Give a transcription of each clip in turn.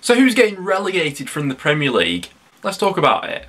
So who's getting relegated from the Premier League? Let's talk about it.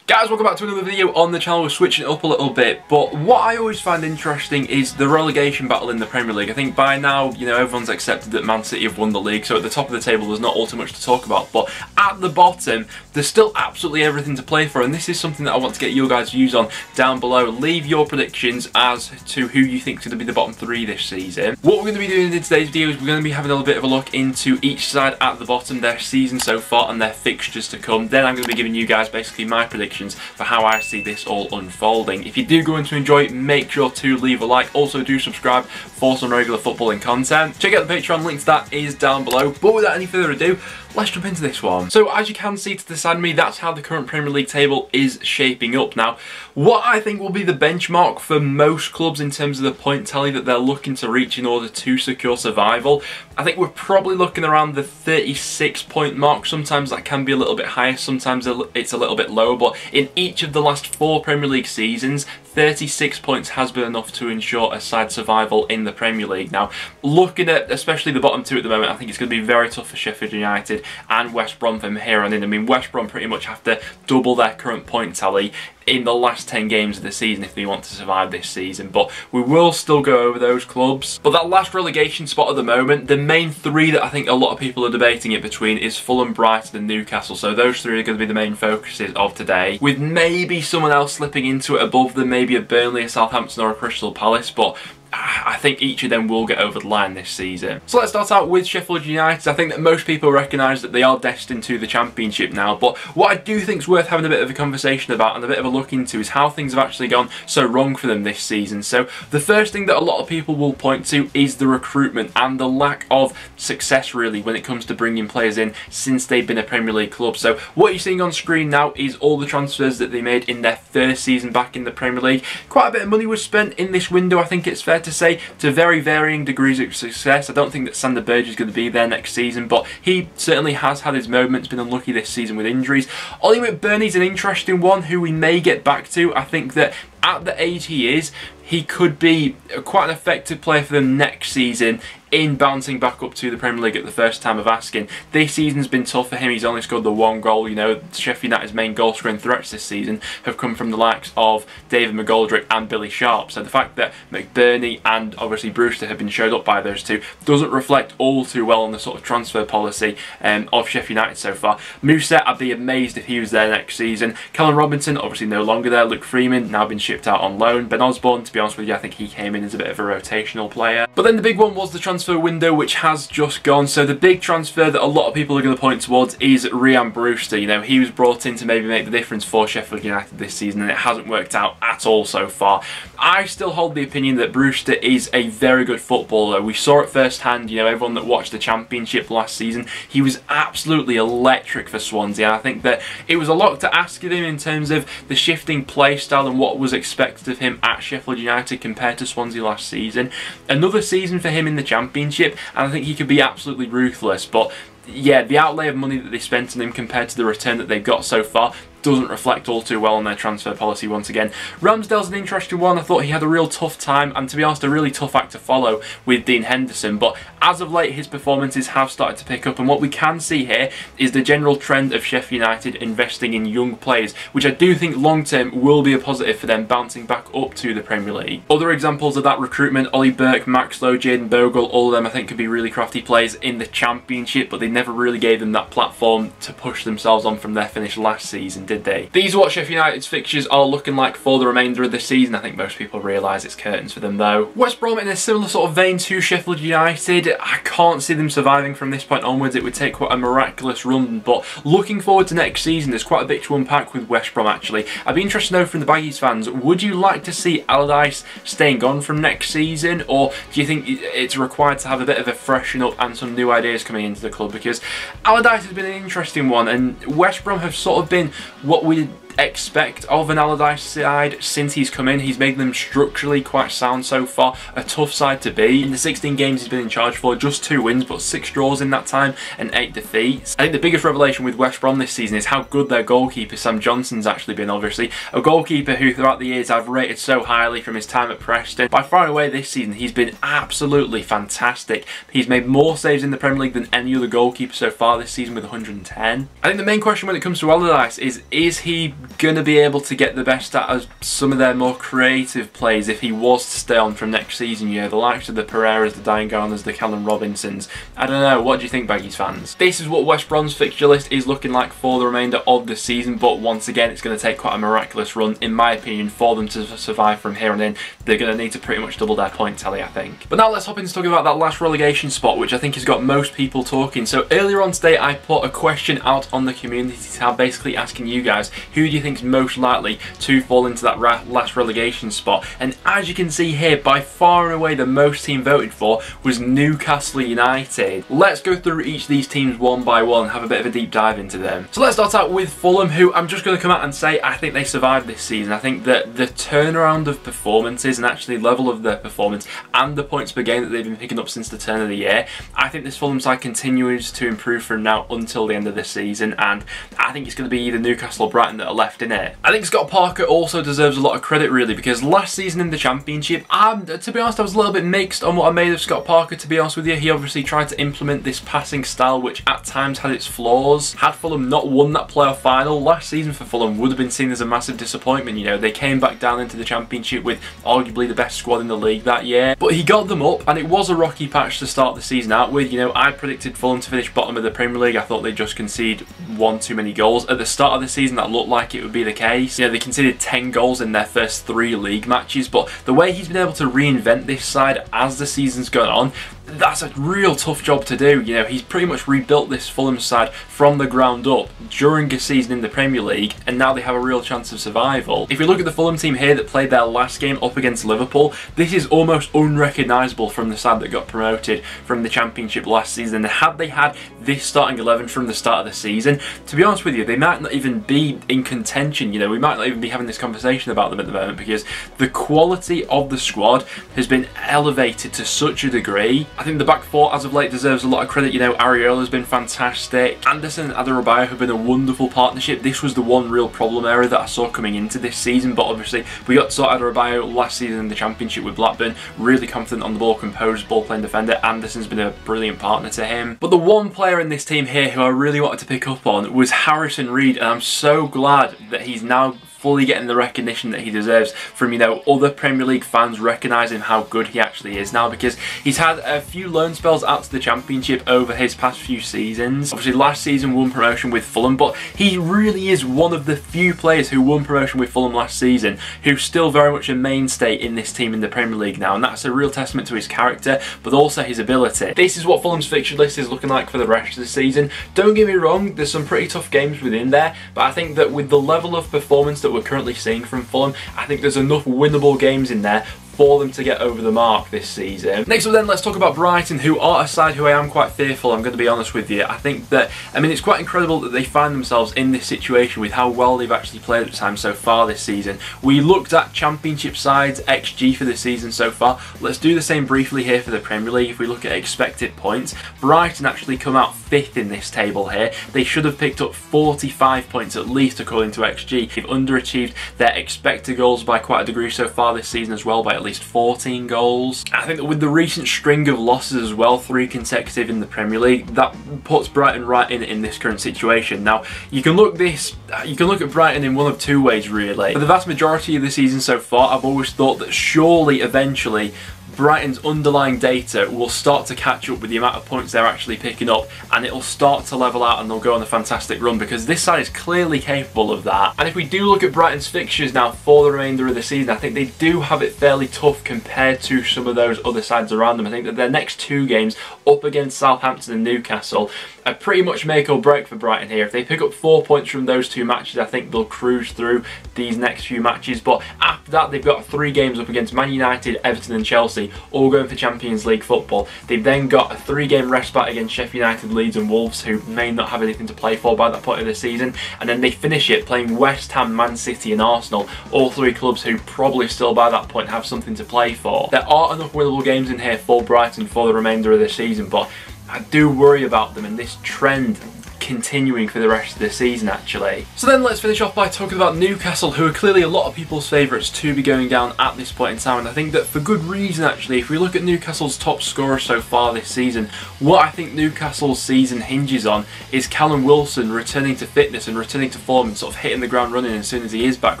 Guys, welcome back to another video on the channel. We're switching it up a little bit, but what I always find interesting is the relegation battle in the Premier League. I think by now, you know, everyone's accepted that Man City have won the league, so at the top of the table there's not all too much to talk about, but at the bottom there's still absolutely everything to play for, and this is something that I want to get your guys' views on down below. Leave your predictions as to who you think is going to be the bottom three this season. What we're going to be doing in today's video is we're going to be having a little bit of a look into each side at the bottom, their season so far and their fixtures to come. Then I'm going to be giving you guys basically my predictions for how I see this all unfolding. If you do go on to enjoy it, make sure to leave a like. Also do subscribe for some regular footballing content. Check out the Patreon, link to that is down below. But without any further ado, let's jump into this one. So as you can see to the side of me, that's how the current Premier League table is shaping up. Now, what I think will be the benchmark for most clubs in terms of the point tally that they're looking to reach in order to secure survival, I think we're probably looking around the 36 point mark. Sometimes that can be a little bit higher, sometimes it's a little bit lower, but in each of the last 4 Premier League seasons, 36 points has been enough to ensure a side survival in the Premier League. Now, looking at especially the bottom two at the moment, I think it's going to be very tough for Sheffield United and West Brom from here on in. I mean, West Brom pretty much have to double their current point tally in the last 10 games of the season if they want to survive this season, but we will still go over those clubs. But that last relegation spot at the moment, the main 3 that I think a lot of people are debating it between is Fulham, Brighton and Newcastle, so those 3 are going to be the main focuses of today, with maybe someone else slipping into it above them, maybe a Burnley, a Southampton or a Crystal Palace, but I think each of them will get over the line this season. So let's start out with Sheffield United. I think that most people recognise that they are destined to the Championship now, but what I do think is worth having a bit of a conversation about and a bit of a look into is how things have actually gone so wrong for them this season. So the first thing that a lot of people will point to is the recruitment and the lack of success really when it comes to bringing players in since they've been a Premier League club. So what you're seeing on screen now is all the transfers that they made in their first season back in the Premier League. Quite a bit of money was spent in this window, I think it's fair to say, to very varying degrees of success. I don't think that Sander Berge is going to be there next season, but he certainly has had his moments, been unlucky this season with injuries. Ollie McBurnie's an interesting one who we may get back to. I think that at the age he is, he could be quite an effective player for them next season in bouncing back up to the Premier League at the first time of asking. This season's been tough for him. He's only scored the 1 goal. You know, Sheffield United's main goal scoring threats this season have come from the likes of David McGoldrick and Billy Sharp. So the fact that McBurnie and obviously Brewster have been showed up by those two doesn't reflect all too well on the sort of transfer policy of Sheffield United so far. Mousset, I'd be amazed if he was there next season. Callum Robinson, obviously no longer there. Luke Freeman, now been shipped out on loan. Ben Osborne, to be honest with you, I think he came in as a bit of a rotational player. But then the big one was the transfer window, which has just gone. So the big transfer that a lot of people are going to point towards is Ryan Brewster. You know, he was brought in to maybe make the difference for Sheffield United this season, and it hasn't worked out at all so far. I still hold the opinion that Brewster is a very good footballer. We saw it firsthand, you know, everyone that watched the Championship last season, he was absolutely electric for Swansea, and I think that it was a lot to ask of him in terms of the shifting play style and what was expected of him at Sheffield United compared to Swansea last season. Another season for him in the Championship, and I think he could be absolutely ruthless, but yeah, the outlay of money that they spent on him compared to the return that they've got so far doesn't reflect all too well on their transfer policy once again. Ramsdale's an interesting one. I thought he had a real tough time, and to be honest, a really tough act to follow with Dean Henderson, but as of late his performances have started to pick up, and what we can see here is the general trend of Sheffield United investing in young players, which I do think long term will be a positive for them bouncing back up to the Premier League. Other examples of that recruitment, Ollie Burke, Max Lowe, Jayden Bogle, all of them I think could be really crafty players in the Championship, but they never really gave them that platform to push themselves on from their finish last season, did they? These are what Sheffield United's fixtures are looking like for the remainder of the season. I think most people realise it's curtains for them though. West Brom in a similar sort of vein to Sheffield United. I can't see them surviving from this point onwards. It would take quite a miraculous run, but looking forward to next season, there's quite a bit to unpack with West Brom actually. I'd be interested to know from the Baggies fans, would you like to see Allardyce staying on from next season, or do you think it's required to have a bit of a freshen up and some new ideas coming into the club? Because Allardyce has been an interesting one, and West Brom have sort of been what we expect of an Allardyce side since he's come in. He's made them structurally quite sound so far, a tough side to beat. In the 16 games he's been in charge for, just 2 wins but 6 draws in that time and 8 defeats. I think the biggest revelation with West Brom this season is how good their goalkeeper Sam Johnson's actually been. Obviously a goalkeeper who throughout the years I've rated so highly from his time at Preston. By far and away this season he's been absolutely fantastic. He's made more saves in the Premier League than any other goalkeeper so far this season with 110. I think the main question when it comes to Allardyce is he going to be able to get the best out of some of their more creative plays if he was to stay on from next season? You know, the likes of the Pereiras, the Diangarnas, the Callum Robinsons. I don't know, what do you think, Baggies fans? This is what West Brom's fixture list is looking like for the remainder of the season, but once again it's going to take quite a miraculous run in my opinion for them to survive from here on in. They're going to need to pretty much double their point tally, I think. But now let's hop into talking about that last relegation spot, which I think has got most people talking. So earlier on today I put a question out on the community tab basically asking you guys who do you think is most likely to fall into that last relegation spot, and as you can see here, by far and away the most team voted for was Newcastle United. Let's go through each of these teams one by one and have a bit of a deep dive into them. So let's start out with Fulham, who I'm just going to come out and say I think they survived this season. I think that the turnaround of performances and actually level of their performance and the points per game that they've been picking up since the turn of the year, I think this Fulham side continues to improve from now until the end of the season, and I think it's going to be either Newcastle or Brighton that are left in it. I think Scott Parker also deserves a lot of credit really, because last season in the Championship, to be honest I was a little bit mixed on what I made of Scott Parker, to be honest with you. He obviously tried to implement this passing style which at times had its flaws. Had Fulham not won that playoff final, last season for Fulham would have been seen as a massive disappointment. You know, they came back down into the Championship with arguably the best squad in the league that year, but he got them up and it was a rocky patch to start the season out with. You know, I predicted Fulham to finish bottom of the Premier League. I thought they'd just concede 1 too many goals. At the start of the season that looked like it would be the case. You know, they conceded 10 goals in their first 3 league matches, but the way he's been able to reinvent this side as the season's gone on, that's a real tough job to do. You know, he's pretty much rebuilt this Fulham side from the ground up during a season in the Premier League, and now they have a real chance of survival. If we look at the Fulham team here that played their last game up against Liverpool, this is almost unrecognisable from the side that got promoted from the Championship last season. And had they had this starting 11 from the start of the season, to be honest with you, they might not even be in contention. You know, we might not even be having this conversation about them at the moment, because the quality of the squad has been elevated to such a degree. I think the back four as of late deserves a lot of credit. You know, Areola's been fantastic. Anderson and Adebayo have been a wonderful partnership. This was the one real problem area that I saw coming into this season, but obviously we got to sort Adebayo last season in the Championship with Blackburn. Really confident on the ball, composed, ball-playing defender. Anderson's been a brilliant partner to him. But the one player in this team here who I really wanted to pick up on was Harrison Reed, and I'm so glad that he's now fully getting the recognition that he deserves from, you know, other Premier League fans recognising how good he actually is now, because he's had a few loan spells out to the Championship over his past few seasons. Obviously last season won promotion with Fulham, but he really is one of the few players who won promotion with Fulham last season who's still very much a mainstay in this team in the Premier League now, and that's a real testament to his character but also his ability. This is what Fulham's fixture list is looking like for the rest of the season. Don't get me wrong, there's some pretty tough games within there, but I think that with the level of performance that we're currently seeing from Fulham, I think there's enough winnable games in there for them to get over the mark this season. Next up then, let's talk about Brighton, who are a side who I am quite fearful, I'm going to be honest with you. I think that, I mean, it's quite incredible that they find themselves in this situation with how well they've actually played at the time so far this season. We looked at Championship sides XG for the season so far. Let's do the same briefly here for the Premier League. If we look at expected points, Brighton actually come out 5th in this table here. They should have picked up 45 points at least according to XG. They've underachieved their expected goals by quite a degree so far this season as well, by at least 14 goals. I think that with the recent string of losses as well, 3 consecutive in the Premier League, that puts Brighton right in this current situation. Now, you can look at Brighton in one of 2 ways really. For the vast majority of the season so far, I've always thought that surely eventually Brighton's underlying data will start to catch up with the amount of points they're actually picking up, and it'll start to level out and they'll go on a fantastic run, because this side is clearly capable of that. And if we do look at Brighton's fixtures now for the remainder of the season, I think they do have it fairly tough compared to some of those other sides around them. I think that their next 2 games up against Southampton and Newcastle a pretty much make or break for Brighton here. If they pick up 4 points from those 2 matches, I think they'll cruise through these next few matches. But after that, they've got 3 games up against Man United, Everton and Chelsea, all going for Champions League football. They've then got a 3-game respite against Sheffield United, Leeds and Wolves, who may not have anything to play for by that point of the season. And then they finish it playing West Ham, Man City and Arsenal, all 3 clubs who probably still by that point have something to play for. There are enough winnable games in here for Brighton for the remainder of the season, but I do worry about them and this trend continuing for the rest of the season actually. So then let's finish off by talking about Newcastle, who are clearly a lot of people's favourites to be going down at this point in time, and I think that for good reason actually. If we look at Newcastle's top scorer so far this season, what I think Newcastle's season hinges on is Callum Wilson returning to fitness and returning to form and sort of hitting the ground running as soon as he is back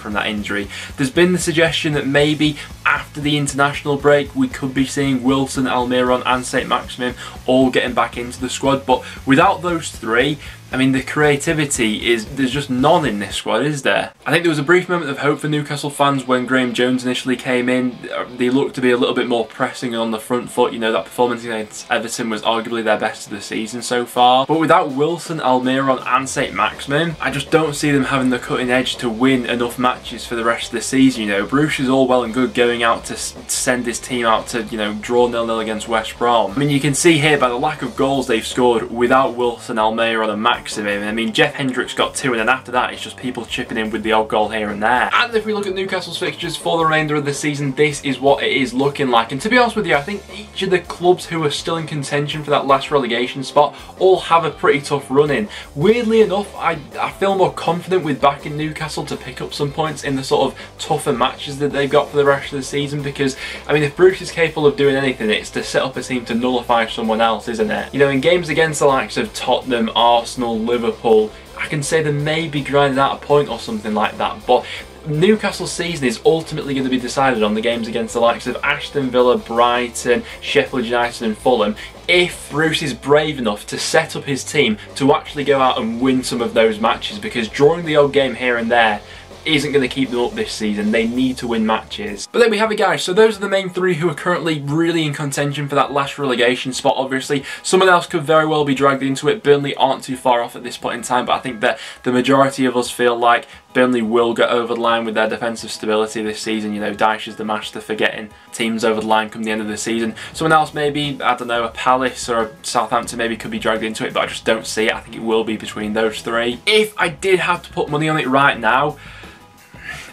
from that injury. There's been the suggestion that maybe after the international break we could be seeing Wilson, Almiron and St Maximin all getting back into the squad, but without those 3, I mean, the creativity there's just none in this squad, is there? I think there was a brief moment of hope for Newcastle fans when Graham Jones initially came in. They looked to be a little bit more pressing on the front foot. You know, that performance against Everton was arguably their best of the season so far. But without Wilson, Almiron and St Maximin, I just don't see them having the cutting edge to win enough matches for the rest of the season. You know, Bruce is all well and good going out to send his team out to, you know, draw 0-0 against West Brom. I mean, you can see here by the lack of goals they've scored without Wilson, Almiron and Maximin. I mean, Jeff Hendricks got 2 and then after that it's just people chipping in with the odd goal here and there. And if we look at Newcastle's fixtures for the remainder of the season, this is what it is looking like. And to be honest with you, I think each of the clubs who are still in contention for that last relegation spot all have a pretty tough run in. Weirdly enough, I feel more confident with backing Newcastle to pick up some points in the sort of tougher matches that they've got for the rest of the season, because, I mean, if Bruce is capable of doing anything, it's to set up a team to nullify someone else, isn't it? You know, in games against the likes of Tottenham, Arsenal, Liverpool, I can say they may be grinding out a point or something like that, but Newcastle's season is ultimately going to be decided on the games against the likes of Aston Villa, Brighton, Sheffield United and Fulham, if Bruce is brave enough to set up his team to actually go out and win some of those matches, because drawing the odd game here and there isn't going to keep them up this season. They need to win matches. But there we have it, guys. So those are the main 3 who are currently really in contention for that last relegation spot. Obviously, someone else could very well be dragged into it. Burnley aren't too far off at this point in time, but I think that the majority of us feel like Burnley will get over the line with their defensive stability this season. You know, Dyche is the master for getting teams over the line come the end of the season. Someone else maybe, I don't know, a Palace or a Southampton maybe could be dragged into it, but I just don't see it. I think it will be between those 3. If I did have to put money on it right now,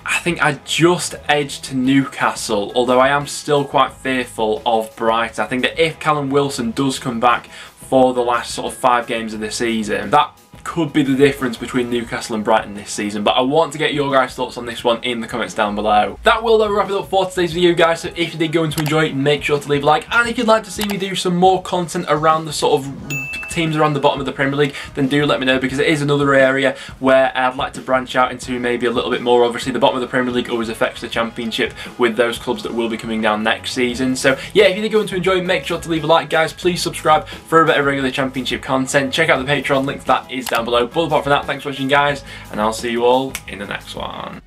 I think I'd just edge to Newcastle, although I am still quite fearful of Brighton. I think that if Callum Wilson does come back for the last sort of 5 games of the season, that could be the difference between Newcastle and Brighton this season. But I want to get your guys' thoughts on this one in the comments down below. That will though wrap it up for today's video, guys. So if you did go on to enjoy it, make sure to leave a like, and if you'd like to see me do some more content around the sort of teams around the bottom of the Premier League, then do let me know, because it is another area where I'd like to branch out into maybe a little bit more. Obviously the bottom of the Premier League always affects the Championship with those clubs that will be coming down next season. So yeah, if you did go on to enjoy, make sure to leave a like, guys. Please subscribe for a bit of regular Championship content. Check out the Patreon, link to that is down below. But apart from that, thanks for watching, guys, and I'll see you all in the next one.